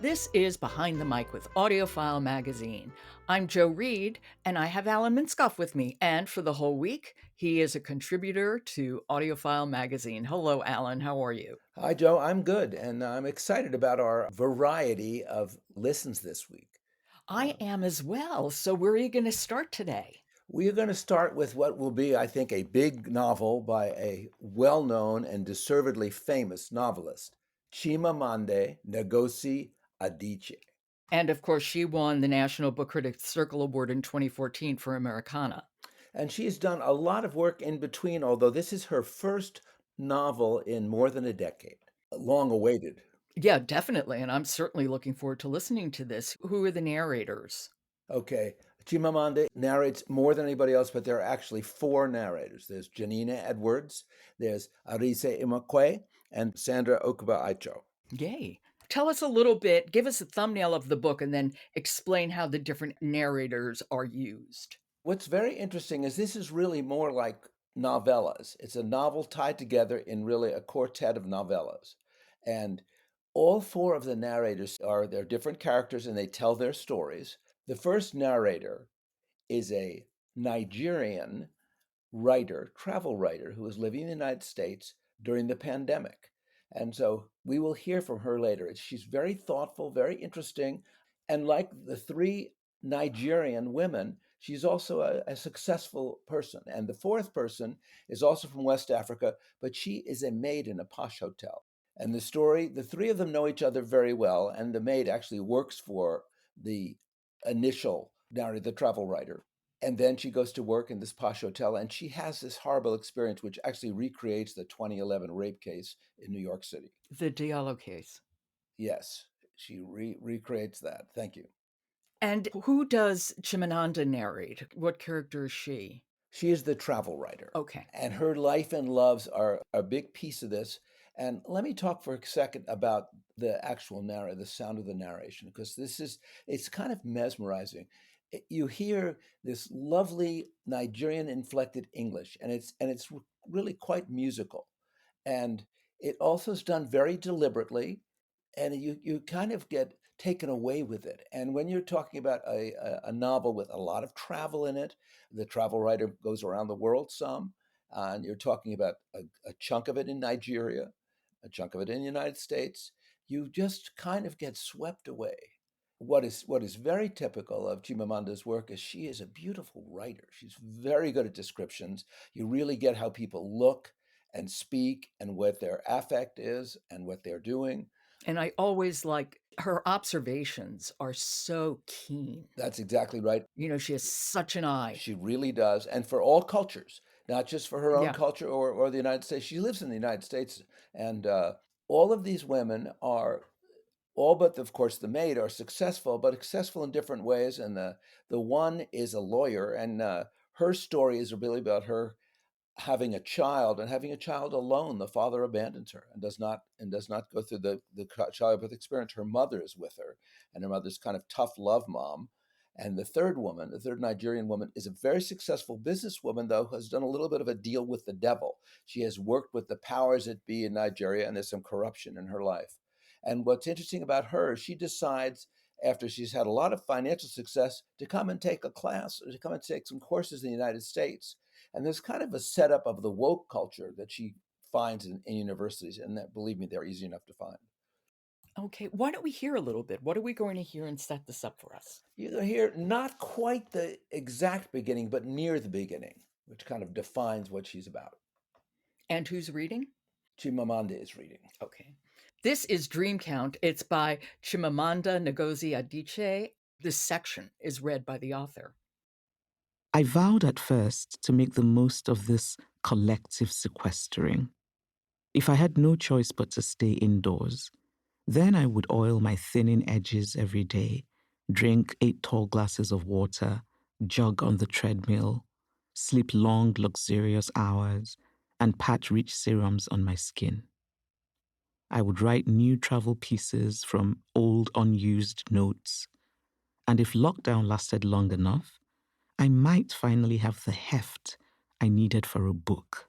This is Behind the Mic with AudioFile magazine. I'm Joe Reed, and I have Alan Minskoff with me. And for the whole week, he is a contributor to AudioFile magazine. Hello, Alan. How are you? Hi, Joe. I'm good, and I'm excited about our variety of listens this week. I am as well. So, where are you going to start today? We are going to start with what will be, I think, a big novel by a well known and deservedly famous novelist, Chimamanda Ngozi Adichie. And of course, she won the National Book Critics Circle Award in 2014 for Americana. And she has done a lot of work in between, although this is her first novel in more than a decade, long awaited. Yeah, definitely. And I'm certainly looking forward to listening to this. Who are the narrators? Okay. Chimamanda narrates more than anybody else, but there are actually four narrators. There's Janina Edwards, there's Arise Imakwe, and Sandra Okuboyejo. Yay. Tell us a little bit, give us a thumbnail of the book, and then explain how the different narrators are used. What's very interesting is this is really more like novellas. It's a novel tied together in really a quartet of novellas. And all four of the narrators they're different characters and they tell their stories. The first narrator is a Nigerian writer, travel writer, who was living in the United States during the pandemic. And so we will hear from her later. She's very thoughtful, very interesting. And like the three Nigerian women, she's also a successful person. And the fourth person is also from West Africa, but she is a maid in a posh hotel. And the three of them know each other very well. And the maid actually works for the initial narrator, the travel writer. And then she goes to work in this posh hotel, and she has this horrible experience, which actually recreates the 2011 rape case in New York City. The Diallo case. Yes, she recreates that. Thank you. And who does Chimamanda narrate? What character is she? She is the travel writer, Okay. and her life and loves are a big piece of this. And let me talk for a second about the actual the sound of the narration, because it's kind of mesmerizing. You hear this lovely Nigerian inflected English, and it's really quite musical. And it also is done very deliberately, and you kind of get taken away with it. And when you're talking about a novel with a lot of travel in it, the travel writer goes around the world some, and you're talking about a chunk of it in Nigeria, a chunk of it in the United States, you just kind of get swept away. What is very typical of Chimamanda's work is she is a beautiful writer. She's very good at descriptions. You really get how people look and speak and what their affect is and what they're doing. And I always like her observations are so keen. That's exactly right. She has such an eye. She really does. And for all cultures, not just for her own Yeah. culture or the United States. She lives in the United States. And all of these women are, all but, of course, the maid are successful, but successful in different ways. And the one is a lawyer. And her story is really about her having a child and having a child alone. The father abandons her and does not go through the childbirth experience. Her mother is with her, and her mother's kind of tough love mom. And the third Nigerian woman, is a very successful businesswoman, though, who has done a little bit of a deal with the devil. She has worked with the powers that be in Nigeria, and there's some corruption in her life. And what's interesting about her, she decides, after she's had a lot of financial success, to come and take a class, or to come and take some courses in the United States. And there's kind of a setup of the woke culture that she finds in universities. And that, believe me, they're easy enough to find. Okay. Why don't we hear a little bit? What are we going to hear and set this up for us? You hear not quite the exact beginning, but near the beginning, which kind of defines what she's about. And who's reading? Chimamanda is reading. Okay. This is Dream Count. It's by Chimamanda Ngozi Adichie. This section is read by the author. I vowed at first to make the most of this collective sequestering. If I had no choice but to stay indoors, then I would oil my thinning edges every day, drink 8 tall glasses of water, jog on the treadmill, sleep long, luxurious hours, and pat rich serums on my skin. I would write new travel pieces from old unused notes, and if lockdown lasted long enough, I might finally have the heft I needed for a book.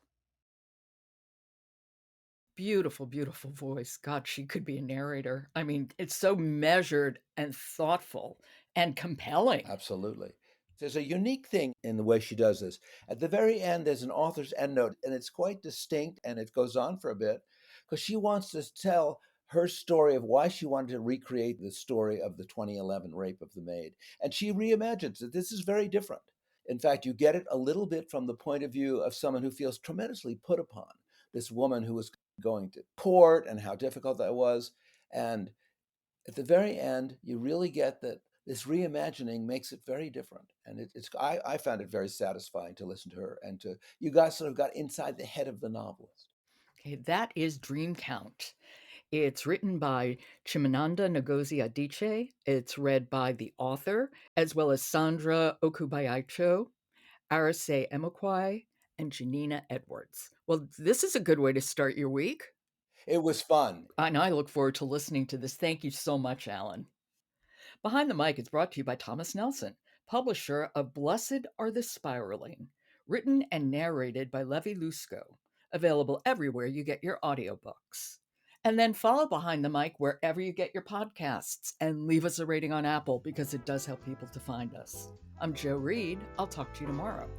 beautiful, beautiful voice. God, she could be a narrator. I mean, it's so measured and thoughtful and compelling. Absolutely. There's a unique thing in the way she does this. At the very end, there's an author's endnote, and it's quite distinct, and it goes on for a bit because she wants to tell her story of why she wanted to recreate the story of the 2011 rape of the maid. And she reimagines it. This is very different. In fact, you get it a little bit from the point of view of someone who feels tremendously put upon. This woman who was going to court and how difficult that was. And at the very end, you really get that this reimagining makes it very different. And I found it very satisfying to listen to her and to, you guys sort of got inside the head of the novelist. Okay, that is Dream Count. It's written by Chimamanda Ngozi Adichie. It's read by the author, as well as Sandra Okuboyejo, Arase Emokwai, and Janina Edwards. Well, this is a good way to start your week. It was fun. And I look forward to listening to this. Thank you so much, Alan. Behind the Mic is brought to you by Thomas Nelson, publisher of Blessed Are the Spiraling, written and narrated by Levi Lusko, available everywhere you get your audiobooks. And then follow Behind the Mic wherever you get your podcasts and leave us a rating on Apple because it does help people to find us. I'm Jo Reed. I'll talk to you tomorrow.